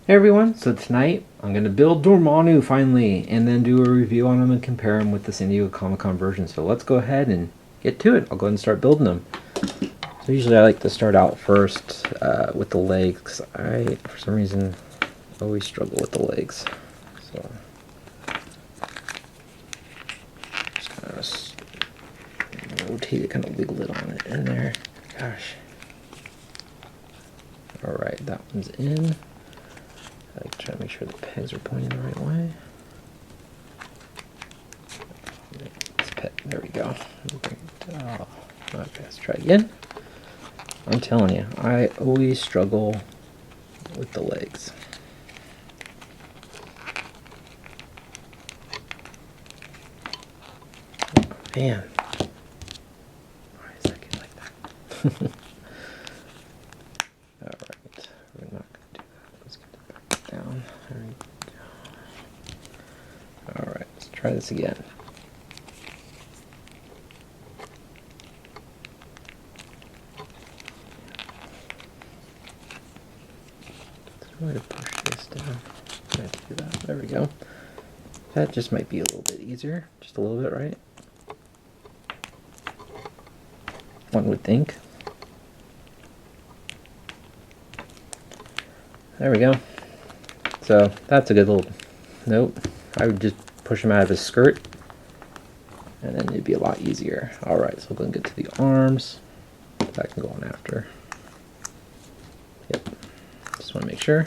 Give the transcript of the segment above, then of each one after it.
Hey everyone, so tonight I'm going to build Dormammu finally, and then do a review on them and compare them with the San Diego Comic-Con version. So let's go ahead and get to it. I'll go ahead and start building them. So usually I like to start out first with the legs. I, for some reason, always struggle with the legs. So just kind of rotate it, kind of wiggle it on it in there. Gosh. Alright, that one's in. I like to try to make sure the pegs are pointing the right way. There we go. Okay, let's try again. I'm telling you, I always struggle with the legs. Oh, man. Why is that getting like that? Alright, we're not going to do that. Let's get it back down. There we go. Alright, let's try this again. I'm going to push this down. I have to do that. There we go. That just might be a little bit easier. Just a little bit, right? One would think. There we go. So that's a good little note. I would just push him out of his skirt, and then it'd be a lot easier. Alright, so we'll go and get to the arms. That can go on after. Yep. Just want to make sure.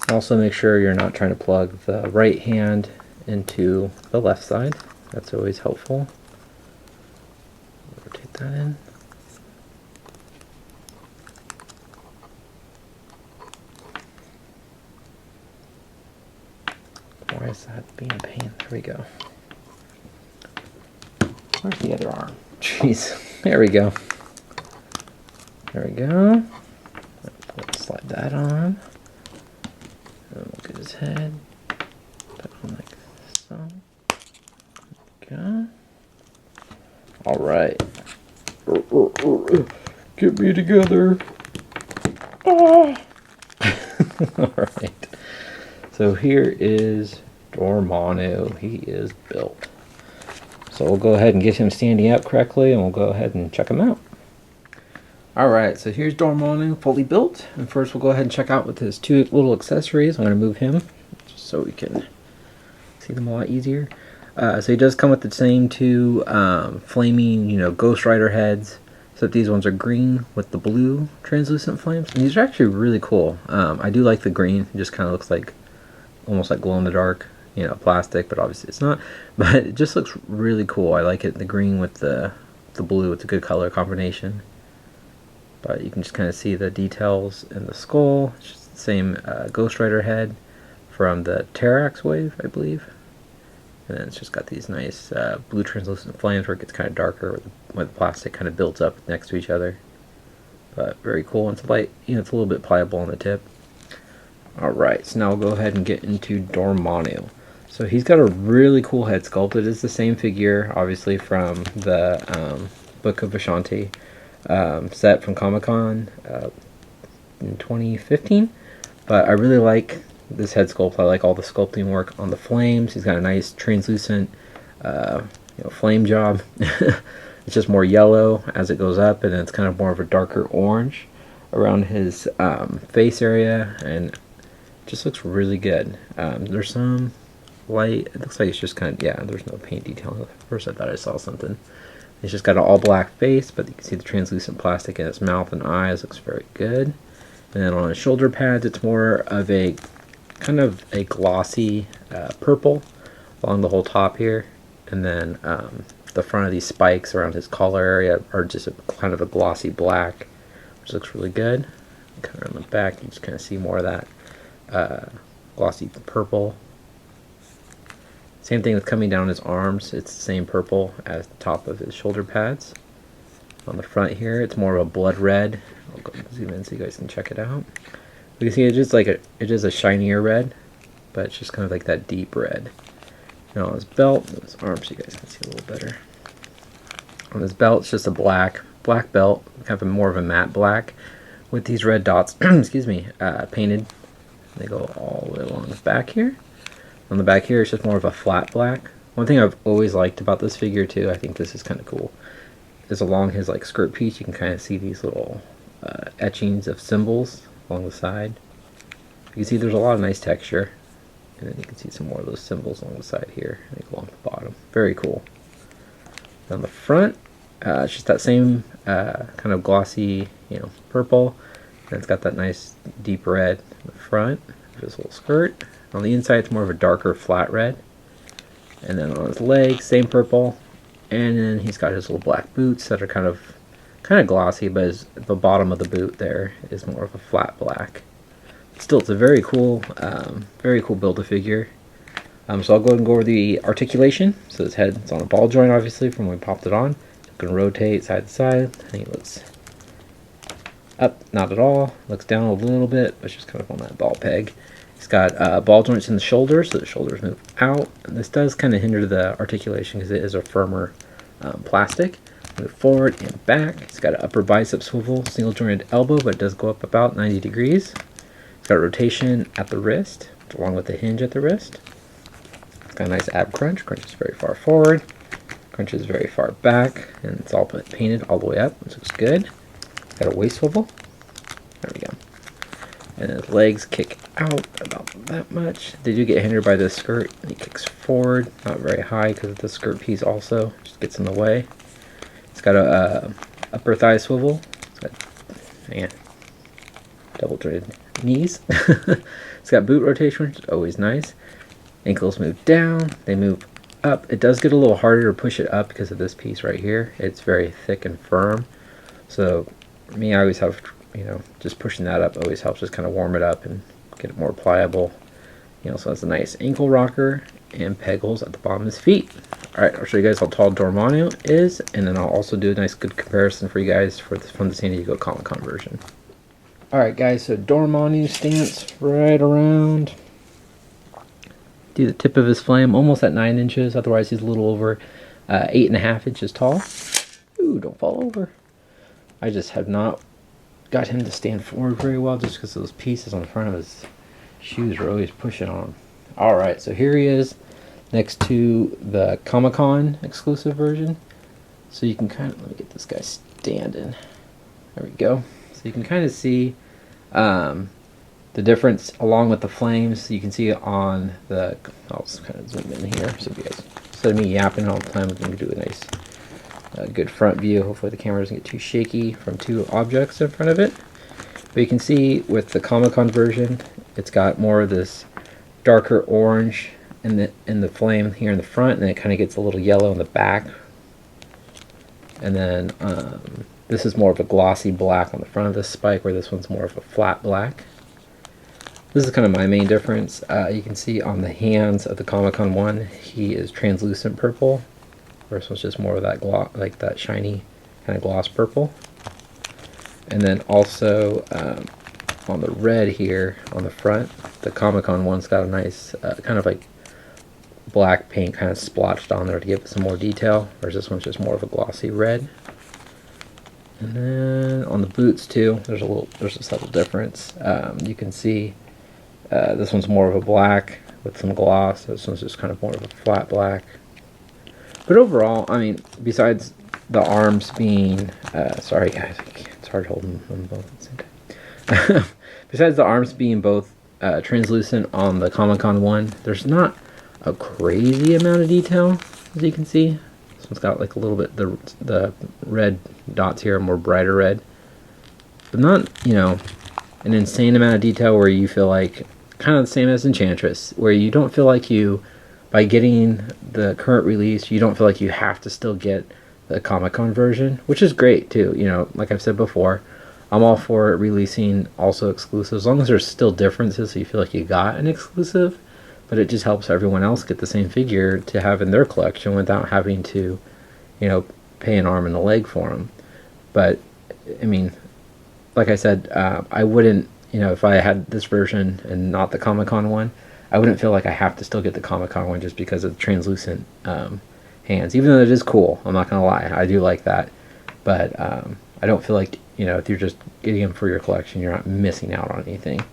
Also make sure you're not trying to plug the right hand into the left side. That's always helpful. Rotate that in. Why is that being a pain? There we go. Where's the other arm? Jeez. There we go. There we go. Let's slide that on. And look at his head. Put on like so. There we go. Alright. Get me together. Ah. Alright. So here is Dormammu. He is built. So we'll go ahead and get him standing up correctly, and we'll go ahead and check him out. Alright, so here's Dormammu fully built. And first we'll go ahead and check out with his two little accessories. I'm going to move him just so we can see them a lot easier. So he does come with the same two flaming, Ghost Rider heads. Except these ones are green with the blue translucent flames. And these are actually really cool. I do like the green. It just kind of looks like almost like glow in the dark, plastic, but obviously it's not. But it just looks really cool. I like it, the green with the blue. It's a good color combination. But you can just kind of see the details in the skull. It's just the same Ghost Rider head from the Terrax wave, I believe. And then it's just got these nice blue translucent flames where it gets kind of darker, where the plastic kind of builds up next to each other. But very cool. And it's light, it's a little bit pliable on the tip. Alright, so now we'll go ahead and get into Dormammu. So he's got a really cool head sculpt. It is the same figure, obviously, from the Book of Ashanti set from Comic-Con in 2015. But I really like this head sculpt. I like all the sculpting work on the flames. He's got a nice translucent flame job. It's just more yellow as it goes up, and it's kind of more of a darker orange around his face area, and it just looks really good. There's some light, it looks like it's just kind of, there's no paint detail. At first I thought I saw something. It's just got an all black face, but you can see the translucent plastic in its mouth and eyes. Looks very good. And then on his shoulder pads, it's more of a kind of a glossy purple along the whole top here. And then the front of these spikes around his collar area are just kind of a glossy black, which looks really good. Kind of on the back, you just kind of see more of that glossy purple. Same thing with coming down his arms. It's the same purple as the top of his shoulder pads. On the front here, it's more of a blood red. I'll go zoom in so you guys can check it out. You can see it's just like it is a shinier red, but it's just kind of like that deep red. And on his belt, his arms, so you guys can see a little better. On his belt, it's just a black belt, kind of more of a matte black, with these red dots, excuse me, painted They go all the way along the back here. On the back here, it's just more of a flat black. One thing I've always liked about this figure too, I think this is kind of cool, is along his like skirt piece, you can kind of see these little etchings of symbols along the side. You can see there's a lot of nice texture, and then you can see some more of those symbols along the side here, I think along the bottom. Very cool. On the front, it's just that same kind of glossy, purple, and it's got that nice deep red in the front of his little skirt. On the inside, it's more of a darker flat red, and then on his legs, same purple, and then he's got his little black boots that are kind of glossy, but the bottom of the boot there is more of a flat black. Still, it's a very cool Build-A-Figure. So I'll go ahead and go over the articulation. So his head is on a ball joint, obviously, from when we popped it on. You can rotate side to side. I think it looks up, not at all. Looks down a little bit, but it's just kind of on that ball peg. He's got ball joints in the shoulders, so the shoulders move out. And this does kind of hinder the articulation because it is a firmer plastic. Move forward and back. He's got an upper bicep swivel, single jointed elbow, but it does go up about 90 degrees. He's got a rotation at the wrist, along with the hinge at the wrist. It's got a nice ab crunch. Crunches very far forward, crunches very far back, and it's all painted all the way up, which looks good. Got a waist swivel. There we go. And his legs kick out about that much. They do get hindered by the skirt, and he kicks forward, not very high because of the skirt piece also, just gets in the way. It's got a upper thigh swivel. It's got, double jointed knees. It's got boot rotation, which is always nice. Ankles move down, they move up. It does get a little harder to push it up because of this piece right here. It's very thick and firm. So for me, I always have, just pushing that up always helps just kind of warm it up and get it more pliable. So it's a nice ankle rocker and peg holes at the bottom of his feet. Alright, I'll show you guys how tall Dormammu is, and then I'll also do a nice good comparison for you guys from the San Diego Comic-Con version. Alright guys, so Dormammu stance right around do the tip of his flame, almost at 9 inches, otherwise he's a little over 8.5 inches tall. Ooh, don't fall over. I just have not got him to stand forward very well just because those pieces on the front of his shoes are always pushing on him. Alright, so here he is next to the Comic-Con exclusive version. So you can kind of, let me get this guy standing. There we go. So you can kind of see the difference along with the flames. You can see on the, I'll just kind of zoom in here so you guys, instead of me yapping all the time, we can do a nice good front view. Hopefully the camera doesn't get too shaky from two objects in front of it. But you can see with the Comic-Con version, it's got more of this darker orange in the flame here in the front, and then it kind of gets a little yellow in the back. And then this is more of a glossy black on the front of this spike, where this one's more of a flat black. This is kind of my main difference. You can see on the hands of the Comic-Con one, he is translucent purple. This one's just more of that gloss, like that shiny kind of gloss purple. And then also on the red here on the front, the Comic-Con one's got a nice kind of like black paint kind of splotched on there to give it some more detail, whereas this one's just more of a glossy red. And then on the boots too, there's a subtle difference. You can see this one's more of a black with some gloss. This one's just kind of more of a flat black. But overall, I mean, besides the arms being, sorry guys, it's hard holding them both at the same time. Besides the arms being both translucent on the Comic-Con one, there's not a crazy amount of detail, as you can see. This one's got like a little bit, the red dots here are more brighter red. But not, an insane amount of detail where you feel like, kind of the same as Enchantress, where you don't feel like by getting the current release, you don't feel like you have to still get the Comic-Con version, which is great too. Like I've said before, I'm all for releasing also exclusives, as long as there's still differences so you feel like you got an exclusive, but it just helps everyone else get the same figure to have in their collection without having to, pay an arm and a leg for them. But, I mean, like I said, I wouldn't, if I had this version and not the Comic-Con one, I wouldn't feel like I have to still get the Comic-Con one just because of the translucent hands. Even though it is cool, I'm not going to lie, I do like that. But I don't feel like, if you're just getting them for your collection, you're not missing out on anything.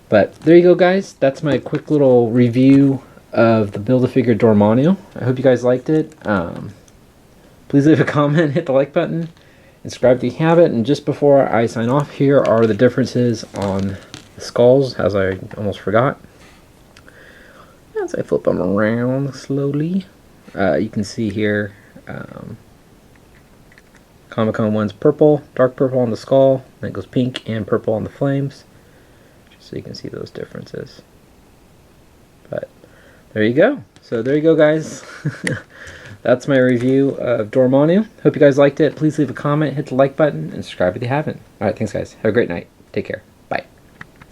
But there you go, guys. That's my quick little review of the Build-A-Figure Dormammu. I hope you guys liked it. Please leave a comment, hit the like button, and subscribe if you haven't. And just before I sign off, here are the differences on the skulls, as I almost forgot. As I flip them around slowly, you can see here, Comic-Con one's purple, dark purple on the skull, then it goes pink and purple on the flames, just so you can see those differences. But there you go. So there you go, guys. That's my review of Dormammu. Hope you guys liked it. Please leave a comment, hit the like button, and subscribe if you haven't. Alright, thanks guys. Have a great night. Take care.